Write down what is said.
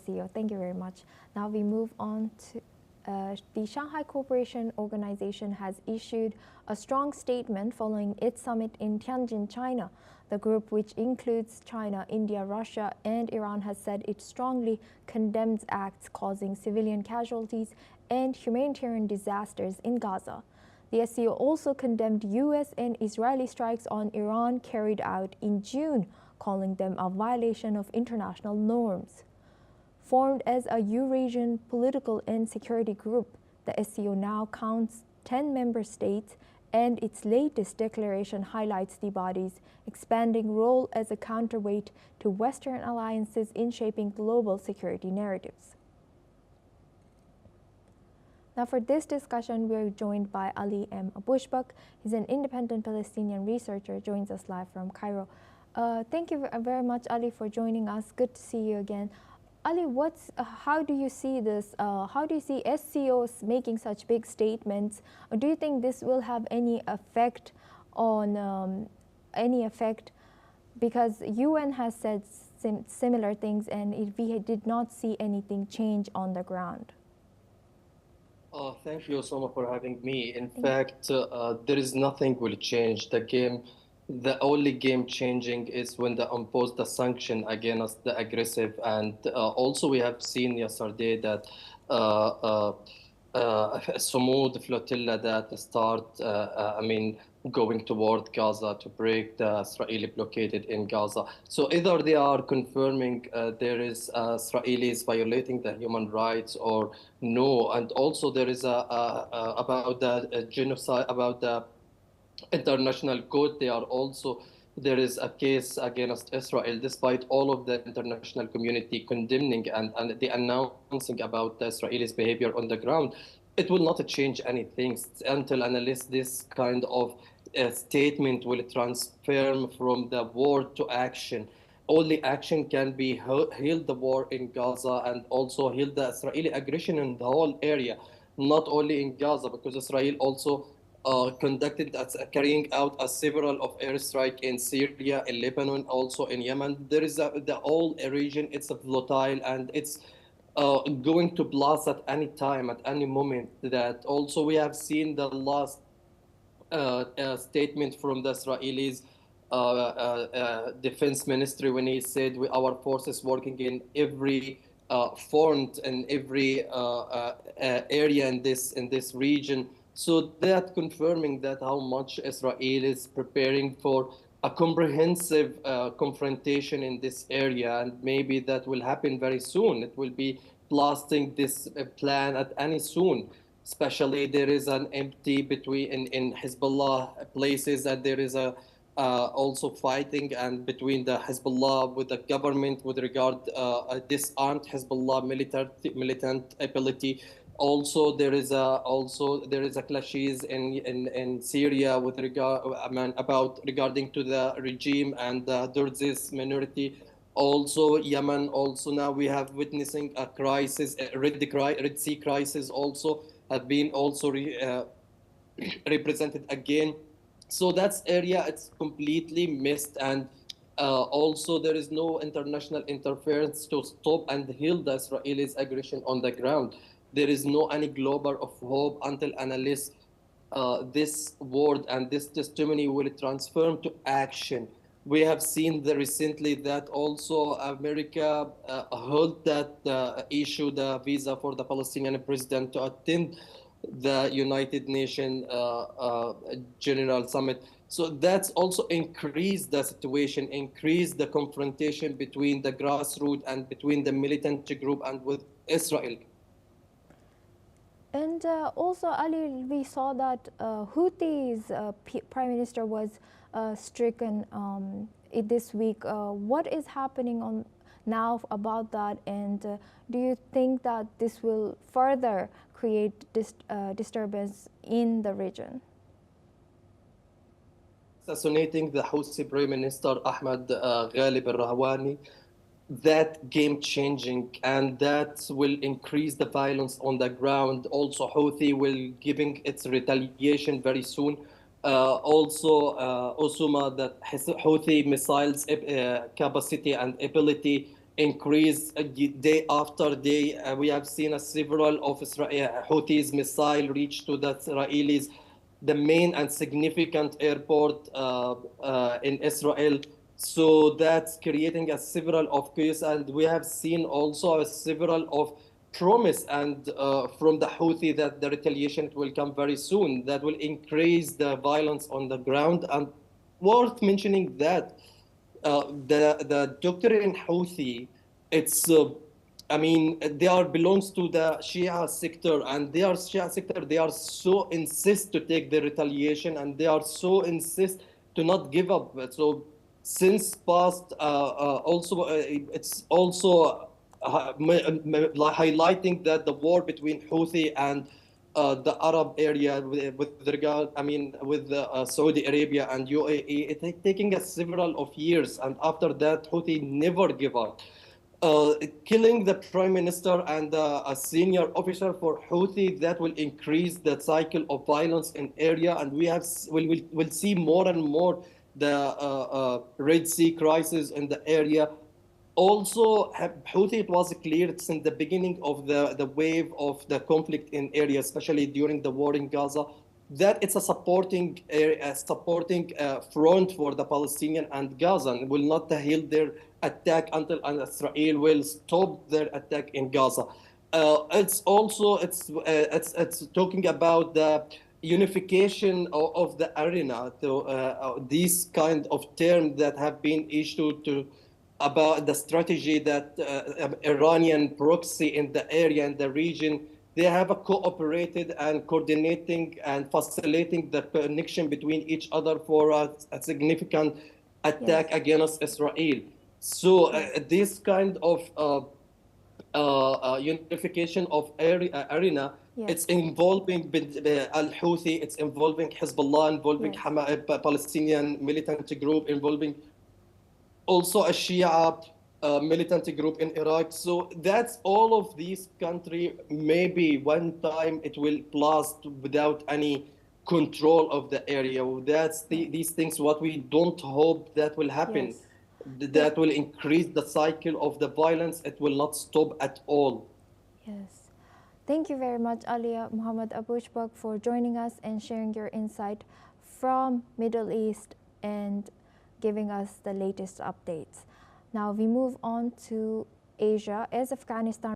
SCO. Thank you very much. Now we move on to the Shanghai Cooperation Organization has issued a strong statement following its summit in Tianjin, China. The group, which includes China, India, Russia, and Iran, has said it strongly condemns acts causing civilian casualties and humanitarian disasters in Gaza. The SCO also condemned U.S. and Israeli strikes on Iran carried out in June, calling them a violation of international norms. Formed as a Eurasian political and security group, the SCO now counts 10 member states, and its latest declaration highlights the body's expanding role as a counterweight to Western alliances in shaping global security narratives. Now for this discussion, we are joined by Ali M. Bushbak. He's an independent Palestinian researcher, joins us live from Cairo. Thank you very much, Ali, for joining us. Good to see you again. Ali, how do you see this? How do you see SCOs making such big statements? Do you think this will have any effect on because UN has said similar things, and we did not see anything change on the ground? Thank you, Soma, for having me. In fact, there is nothing will change. The only game changing is when they impose the sanction against the aggressive. And also we have seen yesterday that Samud flotilla that start, going toward Gaza to break the Israeli blockaded in Gaza. So either they are confirming there is Israelis violating the human rights or no. And also there is about the genocide, about the international code, there is a case against Israel, despite all of the international community condemning and the announcing about the Israelis' behavior on the ground. It will not change anything until unless this kind of statement will transform from the word to action. Only action can be heal the war in Gaza and also heal the Israeli aggression in the whole area, not only in Gaza, because Israel also carrying out several of airstrike in Syria, in Lebanon, also in Yemen. There is the whole region. It's volatile and it's going to blast at any time, at any moment. That also we have seen the last statement from the Israelis defense ministry when he said our forces working in every front and every area in this region. So that confirming that how much Israel is preparing for a comprehensive confrontation in this area, and maybe that will happen very soon. It will be blasting this plan at any soon. Especially there is an empty between in Hezbollah places, and there is a also fighting and between the Hezbollah with the government with regard disarmed Hezbollah militant ability. Also, there is a clashes in Syria with regard regarding to the regime and the Druze minority. Also, Yemen. Also, now we have witnessing a crisis, a Red Sea crisis. Also, have been also represented again. So that's area it's completely missed, and also there is no international interference to stop and heal the Israelis' aggression on the ground. There is no any global of hope until unless this word and this testimony will transform to action. We have seen recently that also America held that issue the visa for the Palestinian president to attend the United Nations General Summit. So that's also increased the situation, increased the confrontation between the grassroots and between the militant group and with Israel. And also, Ali, we saw that Houthis' prime minister was stricken this week. What is happening now about that? And do you think that this will further create disturbance in the region? Assassinating the Houthi Prime Minister Ahmed Ghalib al-Rahwani, that game changing, and that will increase the violence on the ground. Also, Houthi will giving its retaliation very soon. Also, Osama, that Houthi missiles capacity and ability increase day after day. We have seen several of Houthis missile reach to the Israelis, the main and significant airport in Israel. So that's creating a several of chaos, and we have seen also a several of promise and from the Houthi that the retaliation will come very soon. That will increase the violence on the ground. And worth mentioning that the doctrine Houthi, it's I mean they are belongs to the Shia sector, and they are Shia sector. They are so insist to take the retaliation, and they are so insist to not give up. So since past, also it's also highlighting that the war between Houthi and the Arab area with regard, I mean, with Saudi Arabia and UAE, it's taking us several of years, and after that, Houthi never give up. Killing the prime minister and a senior officer for Houthi, that will increase the cycle of violence in area, and we'll see more and more the Red Sea crisis in the area. Also, Houthi, it was clear since the beginning of the wave of the conflict in area, especially during the war in Gaza, that it's a supporting front for the Palestinian and Gaza, and will not yield their attack until Israel will stop their attack in Gaza. It's also it's talking about the unification of the arena. So these kind of terms that have been issued to about the strategy that Iranian proxy in the area and the region, they have cooperated and coordinating and facilitating the connection between each other for a significant attack against Israel. So this kind of unification of arena, it's involving Al-Houthi, it's involving Hezbollah, involving Palestinian militant group, involving also a Shia militant group in Iraq. So that's all of these countries. Maybe one time it will blast without any control of the area. That's these things what we don't hope that will happen. That will increase the cycle of the violence. It will not stop at all. Yes. Thank you very much, Alia Muhammad Abushbak, for joining us and sharing your insight from Middle East and giving us the latest updates. Now we move on to Asia as Afghanistan